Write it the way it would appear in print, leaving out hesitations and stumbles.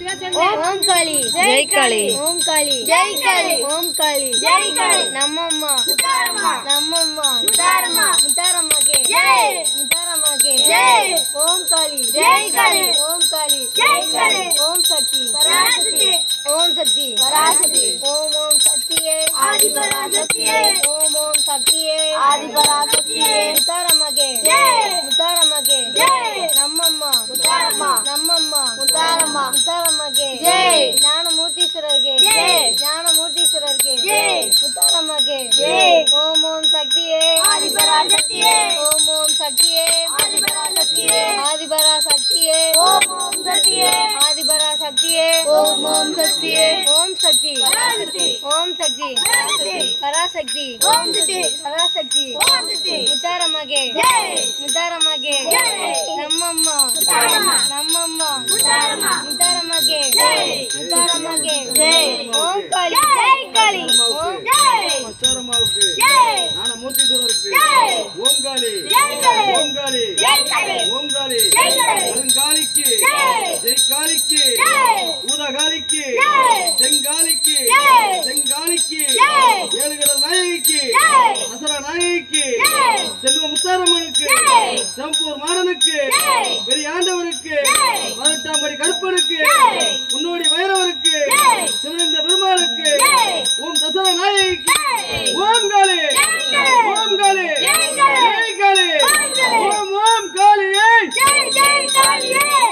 ஓம் காளி ஜெய் காளி ஓம் காளி ஜெய் காளி ஓம் காளி ஜெய் காளி நம்மம்மா முத்தாரம்மா நம்மம்மா முத்தாரம்மா முத்தாரம்மாக்கே ஜெய் முத்தாரம்மாக்கே ஜெய் ஓம் காளி ஜெய் காளி ஓம் காளி ஜெய் காளி ஓம் சக்தி பராசக்தி ஓம் சக்தி பராசக்தி ஓம் ஓம் சக்தியே ஆதி பராசக்தியே ஓம் ஓம் சக்தியே ஆதி பராசக்தியே முத்தாரம்மாக்கே ஜெய் முத்தாரம்மாக்கே ஜெய் நம்மம்மா முத்தாரம்மா நம்மம்மா முத்தாரம்மா முத்தாரம்மாக்கே ஜெய் ஞானமூர்த்தீஸ்வரர்க்கே ஜெய் ஞானமூர்த்தீஸ்வரர்க்கே ஜெய் முத்தாரம்மாக்கே ஜெய் ஓம் ஓம் சக்தியே ஆதி பராசக்தியே ஓம் ஓம் சக்தியே ஆதி பராசக்தியே ஆதிபரா சக்தியே ஓம் ஓம் சக்தியே ஆதிபரா சக்தியே ஓம் ஓம் சக்தியே ஓம் சக்தி பராசக்தி ஓம் சக்தி பராசக்தி பராசக்தி ஓம் சக்தி பராசக்தி ஓம் சக்தி முத்தாரம்மாக்கே ஜெய் முத்தாரம்மாக்கே ஜெய் நம்மம்மா முத்தாரம்மா நம்மம்மா முத்தாரம்மா முத்தாரம்மாக்கே ஜெய் முத்தாரம்மாக்கே ஜெய் ஓம் காளி ஜெய் காளி ஓம் ஜெய் முத்தாரம்மாவுக்கு ஜெய் ஞானமூர்த்தீஸ்வரருக்கு ஜெய் ஓம் காளி ஜெய் காளி ஓம் காளி ஜெய் காளி ஓம் காளி ஜெய் காளி கருங்காலிக்கு ஜெய் ஜெய் காளிக்கு ஜெய் ஊதகாலிக்கு ஜெய் செங்காலிக்கு ஜெய் செங்காலிக்கு ஜெய் ஏழுகடல் நாயகிக்கு ஜெய் அசரா நாயகிக்கு ஜெய் செல்வ முத்தாரம்மனுக்கு ஜெய் செம்பூர் மாறனுக்கு ஜெய் பெரிய ஆண்டவருக்கு ஜெய் 18 கருப்பனுக்கு ஜெய் முன்னோடி வைரவருக்கு ஜெய் சிவனந்த பெருமாளுக்கு ஜெய் ஓம் தசரா நாயகிக்கு ஜெய் ஓம் காளி காளி ஓம் காளி ஜெய் காளி ஜெய் காளி ஓம் காளி ஓம் ஓம் காளி ஜெய் ஜெய் காளியே